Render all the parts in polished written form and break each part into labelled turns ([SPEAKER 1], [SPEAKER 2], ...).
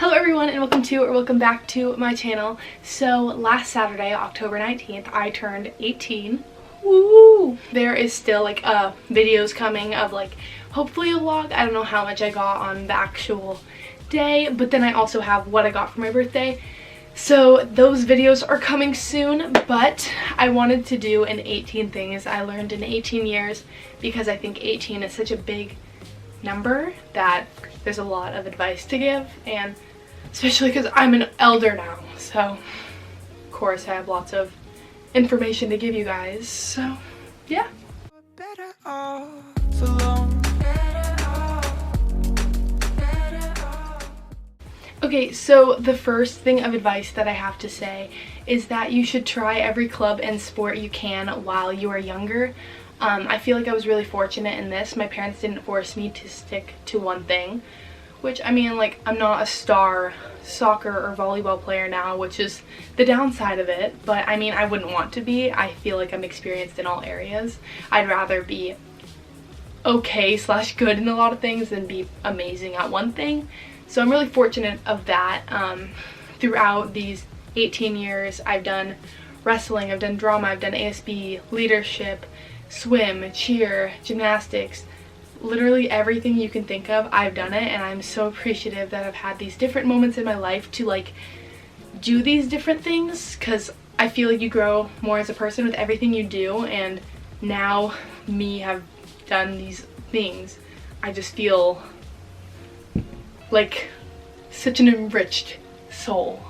[SPEAKER 1] Hello everyone and welcome back to my channel. So last Saturday, October 19th, I turned 18. Woo! There is still like videos coming of like hopefully a vlog. I don't know how much I got on the actual day, but then I also have what I got for my birthday. So those videos are coming soon, but I wanted to do an 18 things I learned in 18 years because I think 18 is such a big number that there's a lot of advice to give, and especially because I'm an elder now, so of course I have lots of information to give you guys. So yeah. Okay, so the first thing of advice that I have to say is that you should try every club and sport you can while you are younger. I feel like I was really fortunate in this. My parents didn't force me to stick to one thing, which, I mean, like, I'm not a star soccer or volleyball player now, which is the downside of it, but I mean, I wouldn't want to be. I feel like I'm experienced in all areas. I'd rather be okay / good in a lot of things than be amazing at one thing. So I'm really fortunate of that. Throughout these 18 years, I've done wrestling, I've done drama, I've done ASB, leadership, swim, cheer, gymnastics, literally everything you can think of, I've done it, and I'm so appreciative that I've had these different moments in my life to like do these different things, because I feel like you grow more as a person with everything you do, and now me have done these things, I just feel like such an enriched soul.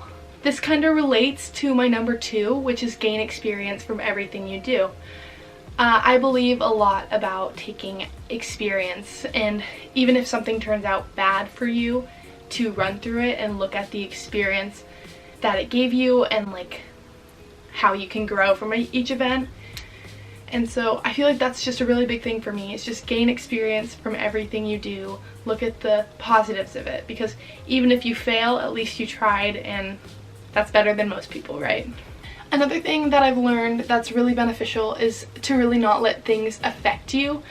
[SPEAKER 1] This kind of relates to my number 2, which is gain experience from everything you do. I believe a lot about taking experience, and even if something turns out bad for you, to run through it and look at the experience that it gave you and like how you can grow from each event. And so I feel like that's just a really big thing for me. It's just gain experience from everything you do. Look at the positives of it, because even if you fail, at least you tried, and that's better than most people, right? Another thing that I've learned that's really beneficial is to really not let things affect you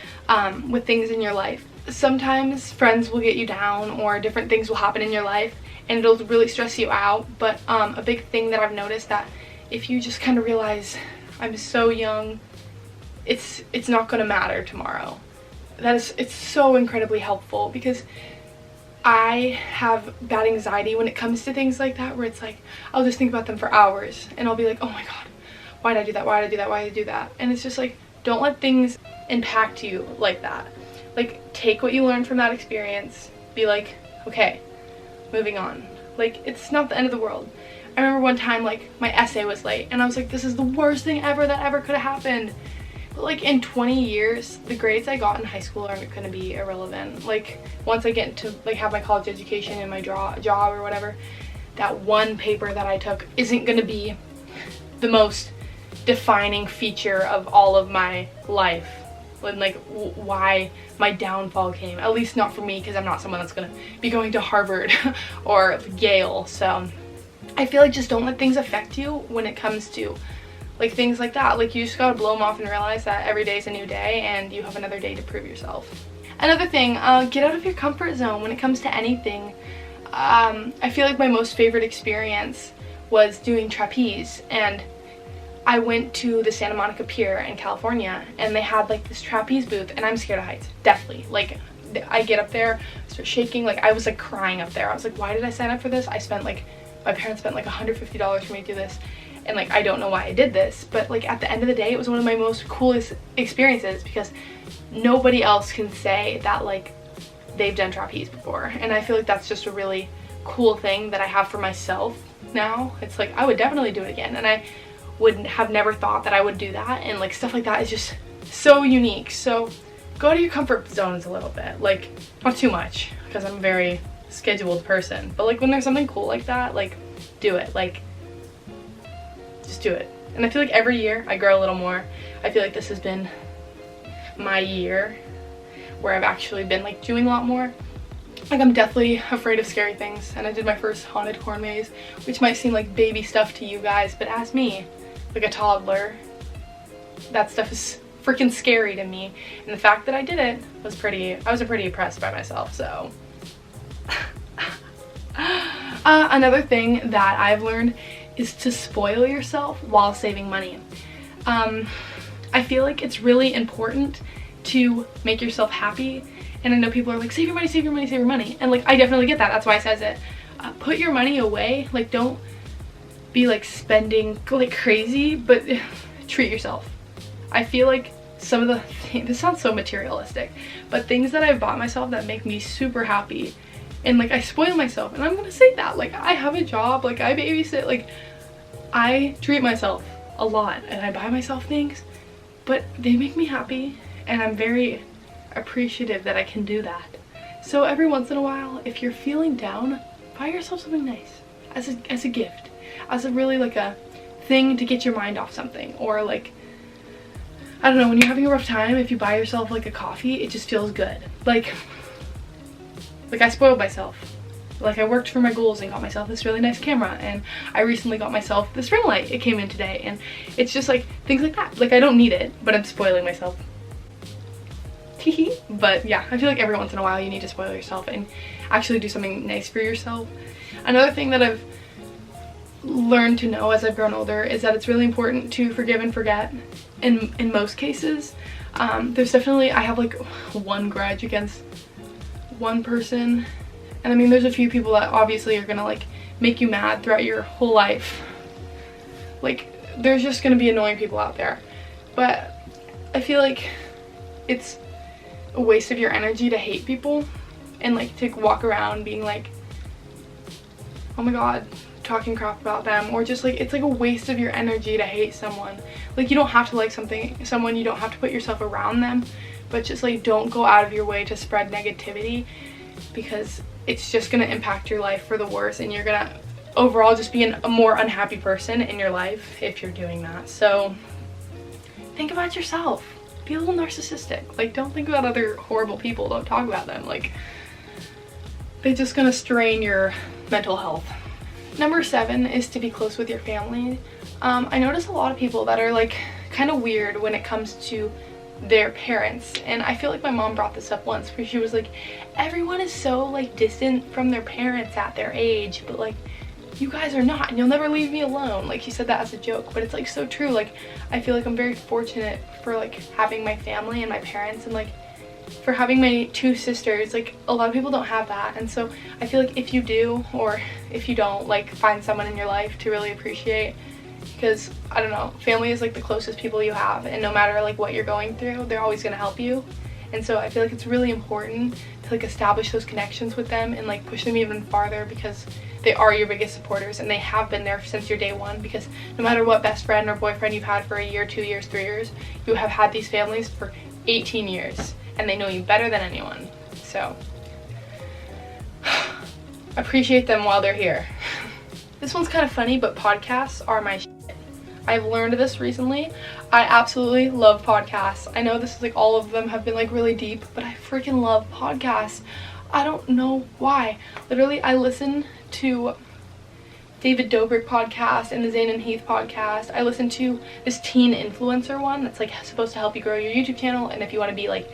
[SPEAKER 1] with things in your life. Sometimes friends will get you down, or different things will happen in your life and it'll really stress you out, but a big thing that I've noticed, that if you just kind of realize, I'm so young, it's not going to matter tomorrow. It's so incredibly helpful, because I have bad anxiety when it comes to things like that, where it's like I'll just think about them for hours and I'll be like, oh my god, why did I do that, why did I do that, why did I do that? And it's just like, don't let things impact you like that. Like, take what you learned from that experience, be like, okay, moving on. Like, it's not the end of the world. I remember one time, like, my essay was late and I was like, this is the worst thing ever that ever could have happened. But like, in 20 years, the grades I got in high school are going to be irrelevant. Like, once I get to like have my college education and my job or whatever, that one paper that I took isn't going to be the most defining feature of all of my life. And like why my downfall came. At least not for me, because I'm not someone that's going to be going to Harvard or Yale. So I feel like just don't let things affect you when it comes to like things like that. Like, you just gotta blow them off and realize that every day is a new day and you have another day to prove yourself. Another thing, get out of your comfort zone when it comes to anything. I feel like my most favorite experience was doing trapeze, and I went to the Santa Monica Pier in California, and they had like this trapeze booth, and I'm scared of heights, deathly. Like, I get up there, start shaking, like I was like crying up there. I was like, why did I sign up for this? My parents spent like $150 for me to do this. And like, I don't know why I did this, but like at the end of the day, it was one of my most coolest experiences, because nobody else can say that like they've done trapeze before. And I feel like that's just a really cool thing that I have for myself now. It's like, I would definitely do it again, and I would have never thought that I would do that, and like stuff like that is just so unique. So go out of your comfort zones a little bit, like not too much, because I'm a very scheduled person, but like when there's something cool like that, like do it. Like, just do it. And I feel like every year I grow a little more. I feel like this has been my year where I've actually been like doing a lot more. Like, I'm definitely afraid of scary things, and I did my first haunted corn maze, which might seem like baby stuff to you guys, but as me, like a toddler, that stuff is freaking scary to me. And the fact that I did it was I was pretty impressed by myself. So Another thing that I've learned is to spoil yourself while saving money. I feel like it's really important to make yourself happy, and I know people are like, save your money, save your money, save your money, and like I definitely get that. That's why it says it. Put your money away. Like, don't be like spending like crazy, but treat yourself. I feel like some of the things, this sounds so materialistic, but things that I've bought myself that make me super happy, and like I spoil myself, and I'm gonna say that, like, I have a job, like I babysit, like I treat myself a lot and I buy myself things, but they make me happy, and I'm very appreciative that I can do that. So every once in a while, if you're feeling down, buy yourself something nice as a gift, as a really like a thing to get your mind off something. Or like, I don't know, when you're having a rough time, if you buy yourself like a coffee, it just feels good. Like I spoiled myself. Like, I worked for my goals and got myself this really nice camera, and I recently got myself this ring light. It came in today, and it's just like things like that. Like, I don't need it, but I'm spoiling myself. But yeah, I feel like every once in a while you need to spoil yourself and actually do something nice for yourself. Another thing that I've learned to know as I've grown older is that it's really important to forgive and forget in most cases. There's definitely, I have like one grudge against one person, and I mean there's a few people that obviously are gonna like make you mad throughout your whole life. Like, there's just gonna be annoying people out there, but I feel like it's a waste of your energy to hate people and like to walk around being like, oh my god, talking crap about them, or just like, it's like a waste of your energy to hate someone. Like, you don't have to like someone, you don't have to put yourself around them, but just like don't go out of your way to spread negativity, because it's just gonna impact your life for the worse, and you're gonna overall just be a more unhappy person in your life if you're doing that. So think about yourself. Be a little narcissistic. Like, don't think about other horrible people. Don't talk about them. Like, they're just gonna strain your mental health. Number 7 is to be close with your family. I notice a lot of people that are like kind of weird when it comes to their parents, and I feel like my mom brought this up once where she was like, everyone is so like distant from their parents at their age, but like you guys are not, and you'll never leave me alone. Like, she said that as a joke, but it's like so true. Like, I feel like I'm very fortunate for like having my family and my parents, and like for having my 2 sisters. Like, a lot of people don't have that, and so I feel like if you do, or if you don't, like, find someone in your life to really appreciate, because I don't know, family is like the closest people you have, and no matter like what you're going through, they're always going to help you. And so I feel like it's really important to like establish those connections with them and like push them even farther, because they are your biggest supporters, and they have been there since your day one. Because no matter what best friend or boyfriend you've had for a year, 2 years, 3 years, you have had these families for 18 years, and they know you better than anyone. So appreciate them while they're here. This one's kind of funny, but podcasts are my shit. I've learned this recently. I absolutely love podcasts. I know this is like, all of them have been like really deep, but I freaking love podcasts. I don't know why. Literally, I listen to David Dobrik podcast and the Zayn and Heath podcast. I listen to this teen influencer one that's like supposed to help you grow your YouTube channel, and if you want to be like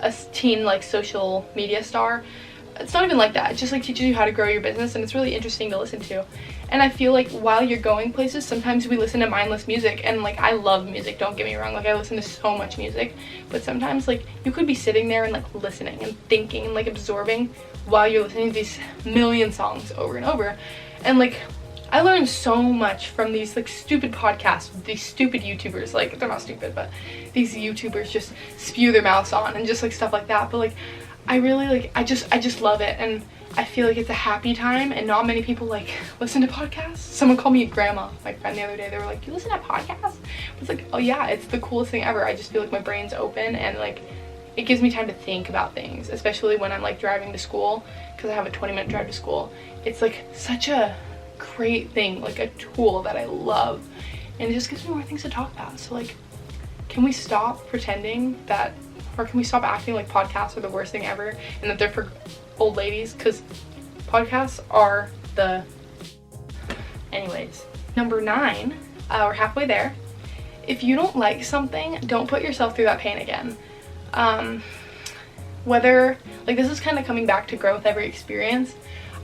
[SPEAKER 1] a teen like social media star. It's not even like that. It just like teaches you how to grow your business, and it's really interesting to listen to. And I feel like while you're going places, sometimes we listen to mindless music, and like I love music, don't get me wrong, like I listen to so much music, but sometimes like you could be sitting there and like listening and thinking and like absorbing while you're listening to these million songs over and over. And like I learned so much from these like stupid podcasts, these stupid YouTubers. Like, they're not stupid, but these YouTubers just spew their mouths on and just like stuff like that. But like I really like, I just love it, and I feel like it's a happy time, and not many people like listen to podcasts. Someone called me a grandma, my friend, the other day. They were like, you listen to podcasts? I was like, oh yeah, it's the coolest thing ever. I just feel like my brain's open, and like it gives me time to think about things, especially when I'm like driving to school, because I have a 20-minute drive to school. It's like such a great thing, like a tool that I love, and it just gives me more things to talk about. So like, can we stop pretending that, or can we stop acting like podcasts are the worst thing ever and that they're for old ladies? Because podcasts are the... Anyways, number 9, we're halfway there. If you don't like something, don't put yourself through that pain again. Whether, like, this is kind of coming back to growth every experience.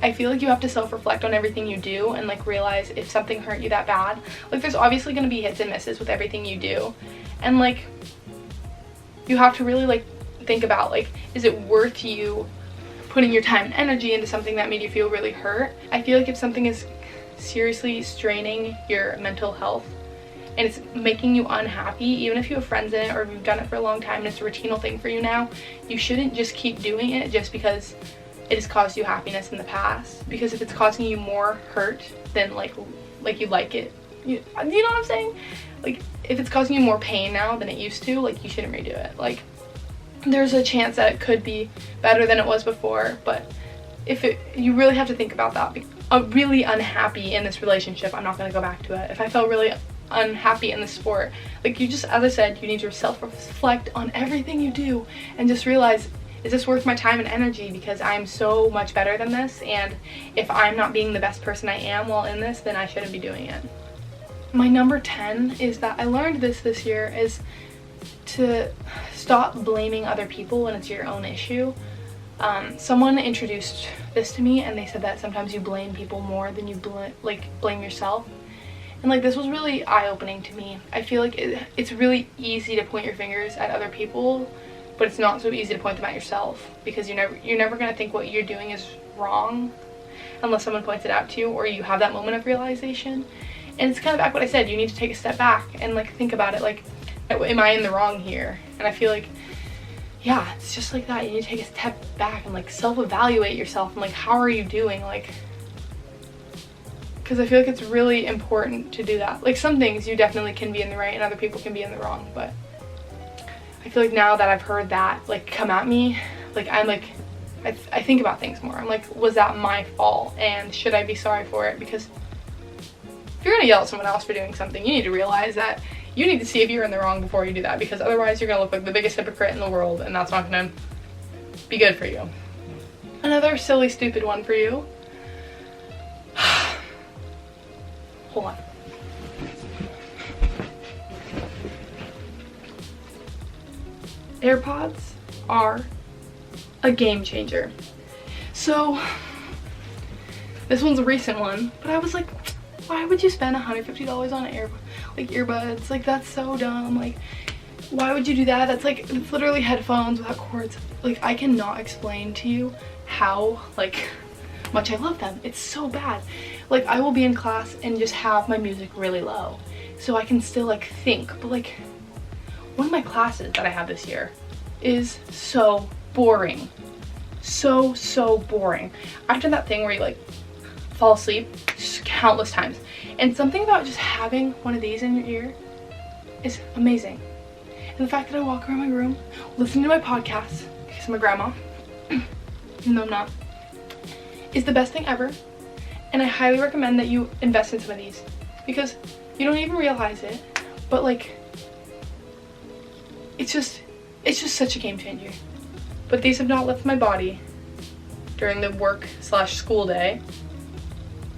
[SPEAKER 1] I feel like you have to self-reflect on everything you do and like realize if something hurt you that bad. Like there's obviously going to be hits and misses with everything you do, and like you have to really like think about like, is it worth you putting your time and energy into something that made you feel really hurt? I feel like if something is seriously straining your mental health and it's making you unhappy, even if you have friends in it or if you've done it for a long time and it's a routine thing for you now, you shouldn't just keep doing it just because it has caused you happiness in the past. Because if it's causing you more hurt than like you like it, you know what I'm saying? Like if it's causing you more pain now than it used to, like you shouldn't redo it. Like there's a chance that it could be better than it was before, but you really have to think about that. I'm really unhappy in this relationship, I'm not going to go back to it. If I felt really unhappy in the sport, like you just, as I said, you need to self-reflect on everything you do and just realize, is this worth my time and energy? Because I'm so much better than this, and if I'm not being the best person I am while in this, then I shouldn't be doing it. My number 10 is that I learned this year is to stop blaming other people when it's your own issue. Someone introduced this to me and they said that sometimes you blame people more than you blame yourself. And like this was really eye-opening to me. I feel like it's really easy to point your fingers at other people, but it's not so easy to point them at yourself, because you're never going to think what you're doing is wrong unless someone points it out to you or you have that moment of realization. And it's kind of back what I said, you need to take a step back and like think about it, like, am I in the wrong here? And I feel like, yeah, it's just like that. You need to take a step back and like self-evaluate yourself and like, how are you doing? Like, because I feel like it's really important to do that. Like some things you definitely can be in the right and other people can be in the wrong, but I feel like now that I've heard that like come at me, like I'm like, I think about things more. I'm like, was that my fault? And should I be sorry for it? Because if you're gonna yell at someone else for doing something, you need to realize that you need to see if you're in the wrong before you do that, because otherwise you're gonna look like the biggest hypocrite in the world, and that's not gonna be good for you. Another silly, stupid one for you. Hold on. AirPods are a game changer. So this one's a recent one, but I was like, why would you spend $150 on earbuds? Like that's so dumb. Like why would you do that? It's literally headphones without cords. Like I cannot explain to you how like much I love them. It's so bad. Like I will be in class and just have my music really low so I can still like think, but like one of my classes that I have this year is so boring. So boring. I've done that thing where you like fall asleep just countless times, and something about just having one of these in your ear is amazing. And the fact that I walk around my room listening to my podcast, because I'm a grandma, even though I'm not, is the best thing ever. And I highly recommend that you invest in some of these, because you don't even realize it, but like it's just such a game changer. But these have not left my body during the work/school day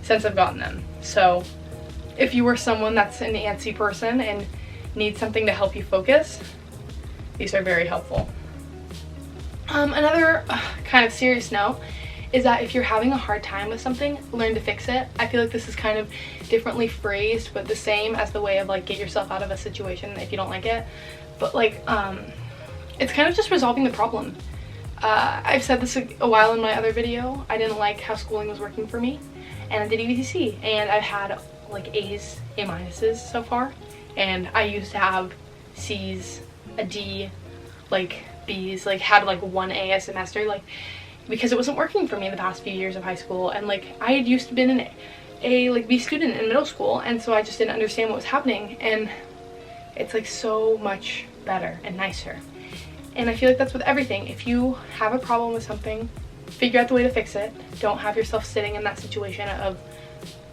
[SPEAKER 1] since I've gotten them. So if you are someone that's an antsy person and needs something to help you focus, these are very helpful. Another kind of serious note is that if you're having a hard time with something, learn to fix it. I feel like this is kind of differently phrased, but the same as the way of like get yourself out of a situation if you don't like it. But like it's kind of just resolving the problem. I've said this a while in my other video. I didn't like how schooling was working for me, and I did EVTC, and I've had like A's, A minuses so far, and I used to have C's, a D, like B's, like had like one A a semester, like because it wasn't working for me in the past few years of high school. And like I had used to been an A like B student in middle school, and so I just didn't understand what was happening, and it's like so much better and nicer. And I feel like that's with everything. If you have a problem with something, figure out the way to fix it. Don't have yourself sitting in that situation of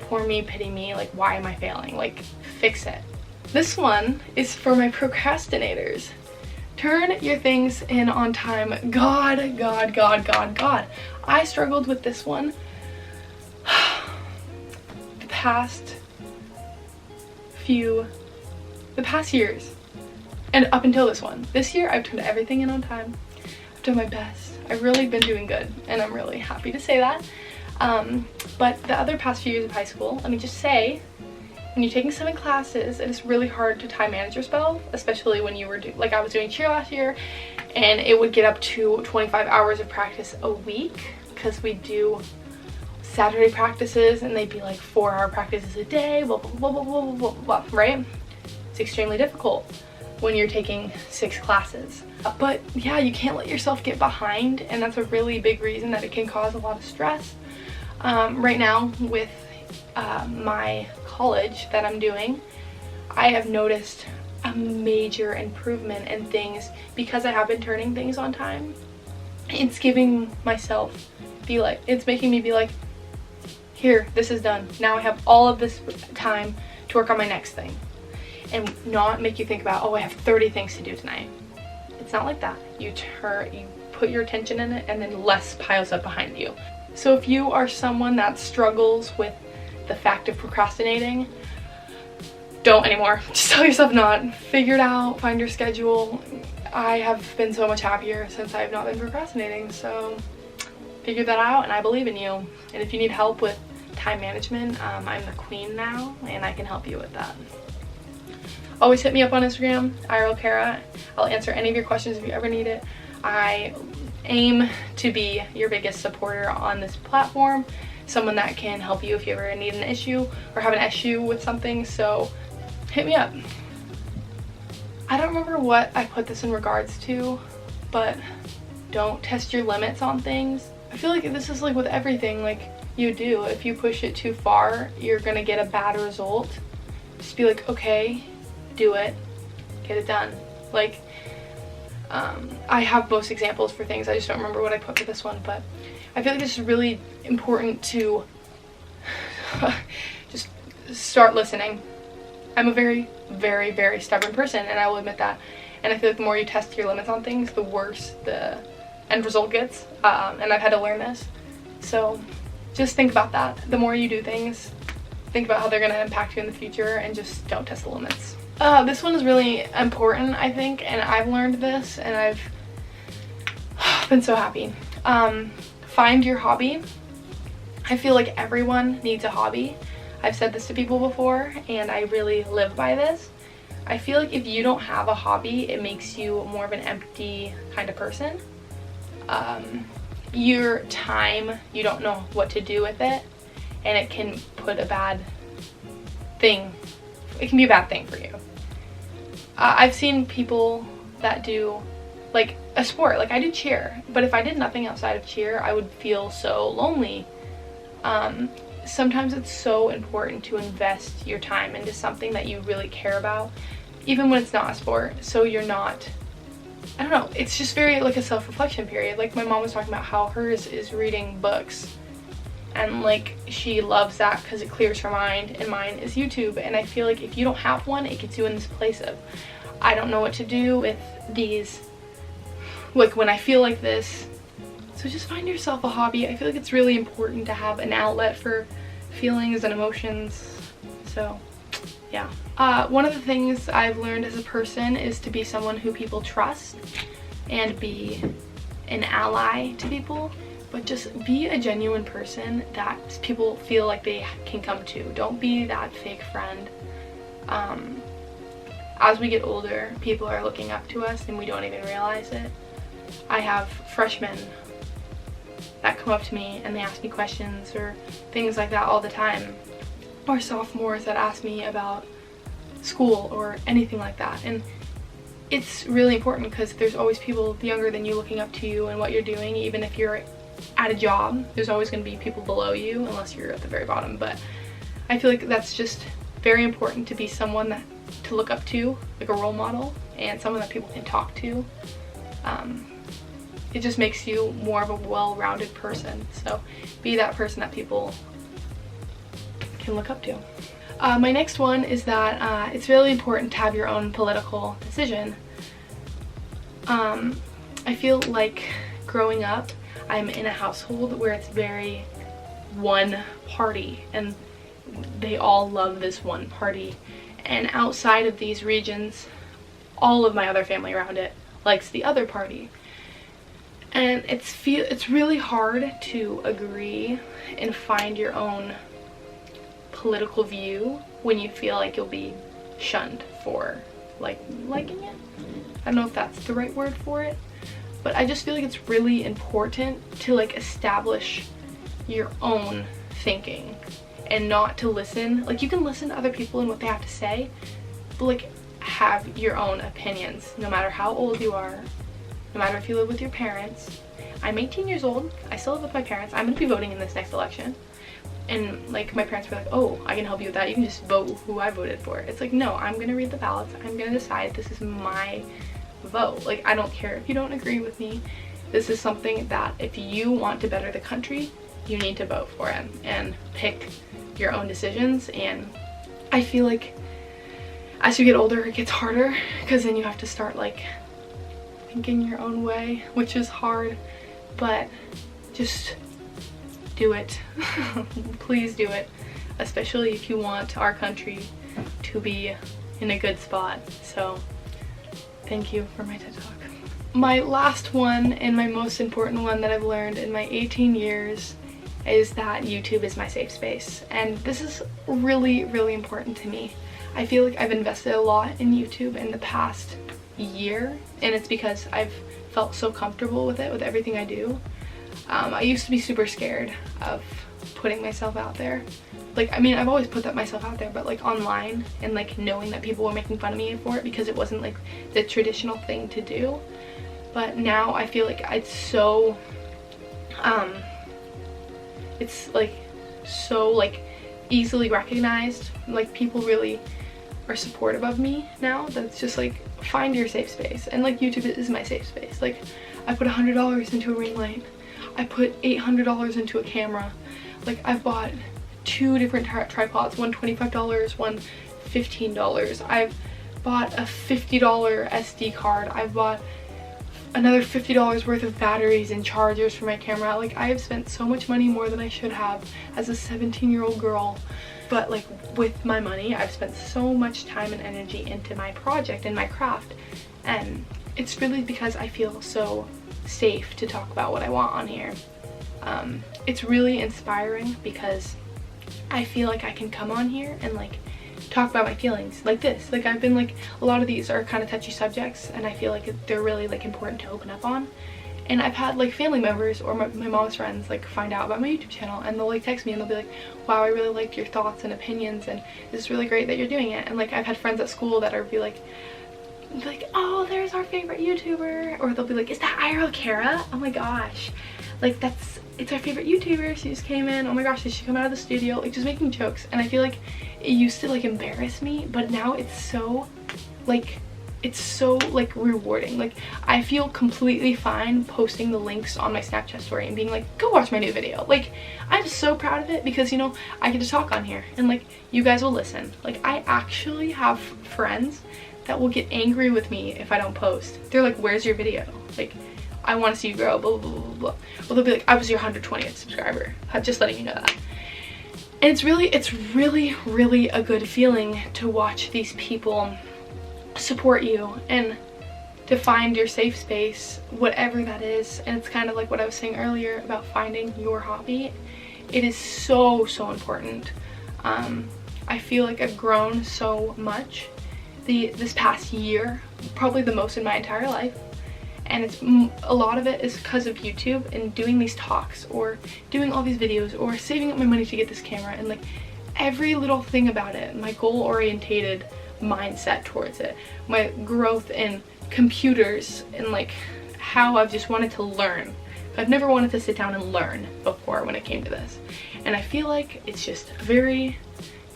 [SPEAKER 1] poor me, pity me, like why am I failing? Like fix it. This one is for my procrastinators. Turn your things in on time. God. I struggled with this one the past years. And up until this one. This year, I've turned everything in on time. I've done my best. I've really been doing good, and I'm really happy to say that. But the other past few years of high school, let me just say, when you're taking 7 classes, it is really hard to time manage yourself, especially when you were like I was doing cheer last year, and it would get up to 25 hours of practice a week because we do Saturday practices and they'd be like 4-hour practices a day, blah, blah, blah, blah, blah, blah, blah, right? It's extremely difficult when you're taking 6 classes. But yeah, you can't let yourself get behind, and that's a really big reason that it can cause a lot of stress. Right now with my college that I'm doing, I have noticed a major improvement in things because I have been turning things on time. It's giving myself it's making me be like, here, this is done. Now I have all of this time to work on my next thing, and not make you think about, oh, I have 30 things to do tonight. It's not like that. You put your attention in it, and then less piles up behind you. So if you are someone that struggles with the fact of procrastinating, don't anymore. Just tell yourself not. Figure it out. Find your schedule. I have been so much happier since I have not been procrastinating, so figure that out, and I believe in you. And if you need help with time management, I'm the queen now, and I can help you with that. Always hit me up on Instagram, irlcara. I'll answer any of your questions if you ever need it. I aim to be your biggest supporter on this platform, someone that can help you if you ever need an issue or have an issue with something, so hit me up. I don't remember what I put this in regards to, but don't test your limits on things. I feel like this is like with everything, like you do. If you push it too far, you're gonna get a bad result. Just be like, okay, do it, get it done. Like, I have most examples for things, I just don't remember what I put for this one, but I feel like it's really important to just start listening. I'm a very, very, very stubborn person, and I will admit that. And I feel like the more you test your limits on things, the worse the end result gets. And I've had to learn this. So just think about that. The more you do things, think about how they're going to impact you in the future, and just don't test the limits. This one is really important, I think, and I've learned this, and I've been so happy. Find your hobby. I feel like everyone needs a hobby. I've said this to people before, and I really live by this. I feel like if you don't have a hobby, it makes you more of an empty kind of person. Your time, you don't know what to do with it, and it can put a bad thing. It can be a bad thing for you. I've seen people that do like a sport, like I do cheer, but if I did nothing outside of cheer, I would feel so lonely. Sometimes it's so important to invest your time into something that you really care about, even when it's not a sport, so you're not, I don't know, it's just very like a self-reflection period. Like my mom was talking about how hers is reading books, and like she loves that because it clears her mind, and mine is YouTube. And I feel like if you don't have one, it gets you in this place of, I don't know what to do with these, like when I feel like this. So just find yourself a hobby. I feel like it's really important to have an outlet for feelings and emotions. So yeah. One of the things I've learned as a person is to be someone who people trust and be an ally to people, but just be a genuine person that people feel like they can come to. Don't be that fake friend. As we get older, people are looking up to us and we don't even realize it. I have freshmen that come up to me and they ask me questions or things like that all the time, or sophomores that ask me about school or anything like that. And it's really important because there's always people younger than you looking up to you and what you're doing. Even if you're at a job, there's always going to be people below you unless you're at the very bottom. But I feel like that's just very important, to be someone that to look up to, like a role model, and someone that people can talk to. It just makes you more of a well-rounded person. So be that person that people can look up to. My next one is that it's really important to have your own political decision. I feel like growing up, I'm in a household where it's very one party, and they all love this one party. And outside of these regions, all of my other family around it likes the other party. And it's really hard to agree and find your own political view when you feel like you'll be shunned for liking it. I don't know if that's the right word for it, but I just feel like it's really important to like establish your own thinking and not to listen. Like, you can listen to other people and what they have to say, but like have your own opinions no matter how old you are, no matter if you live with your parents. I'm 18 years old, I still live with my parents. I'm gonna be voting in this next election, and like my parents were like, oh, I can help you with that, you can just vote who I voted for. It's like, no, I'm gonna read the ballots, I'm gonna decide, this is my vote. Like, I don't care if you don't agree with me. This is something that if you want to better the country, you need to vote for it and pick your own decisions. And I feel like as you get older it gets harder, because then you have to start like thinking your own way, which is hard, but just do it. Please do it, especially if you want our country to be in a good spot. So thank you for my TED Talk. My last one and my most important one that I've learned in my 18 years is that YouTube is my safe space, and this is really, really important to me. I feel like I've invested a lot in YouTube in the past year, and it's because I've felt so comfortable with it, with everything I do. I used to be super scared of putting myself out there. Like, I mean, I've always put that myself out there, but like online, and like knowing that people were making fun of me for it because it wasn't like the traditional thing to do. But now I feel like it's so easily recognized. Like, people really are supportive of me now. That's just like, find your safe space. And like, YouTube is my safe space. Like, I put $100 into a ring light, I put $800 into a camera. Like, I've bought 2 different tripods, one $25, one $15. I've bought a $50 SD card. I've bought another $50 worth of batteries and chargers for my camera. Like, I have spent so much money, more than I should have as a 17-year-old girl. But like, with my money, I've spent so much time and energy into my project and my craft, and it's really because I feel so safe to talk about what I want on here. It's really inspiring because I feel like I can come on here and like talk about my feelings like this. Like, I've been like, a lot of these are kind of touchy subjects, and I feel like they're really like important to open up on. And I've had like family members or my mom's friends like find out about my YouTube channel, and they'll like text me and they'll be like, wow, I really liked your thoughts and opinions, and it's really great that you're doing it. And like, I've had friends at school that are be like, oh, there's our favorite YouTuber, or they'll be like, is that irlcara? Oh my gosh, like, it's our favorite YouTuber, she just came in, oh my gosh, did she come out of the studio? Like, just making jokes. And I feel like it used to like embarrass me, but now it's so rewarding. Like, I feel completely fine posting the links on my Snapchat story and being like, go watch my new video. Like, I'm so proud of it because, you know, I get to talk on here and like, you guys will listen. Like, I actually have friends that will get angry with me if I don't post. They're like, where's your video? Like, I want to see you grow, blah, blah, blah, blah. Well, they'll be like, I was your 120th subscriber. I'm just letting you know that. And it's really, really a good feeling to watch these people support you and to find your safe space, whatever that is. And it's kind of like what I was saying earlier about finding your hobby. It is so, so important. I feel like I've grown so much this past year, probably the most in my entire life. And it's a lot of it is because of YouTube and doing these talks or doing all these videos or saving up my money to get this camera, and like every little thing about it, my goal-orientated mindset towards it, my growth in computers, and like how I've just wanted to learn. I've never wanted to sit down and learn before when it came to this, and I feel like it's just a very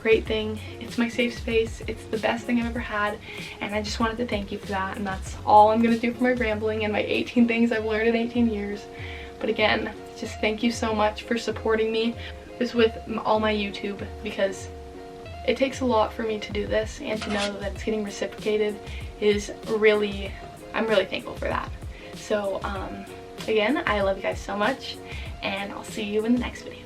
[SPEAKER 1] great thing. It's my safe space. It's the best thing I've ever had, and I just wanted to thank you for that. And that's all I'm gonna do for my rambling and my 18 things I've learned in 18 years. But again, just thank you so much for supporting me just with all my YouTube, because it takes a lot for me to do this, and to know that it's getting reciprocated is really, I'm really thankful for that. So again, I love you guys so much, and I'll see you in the next video.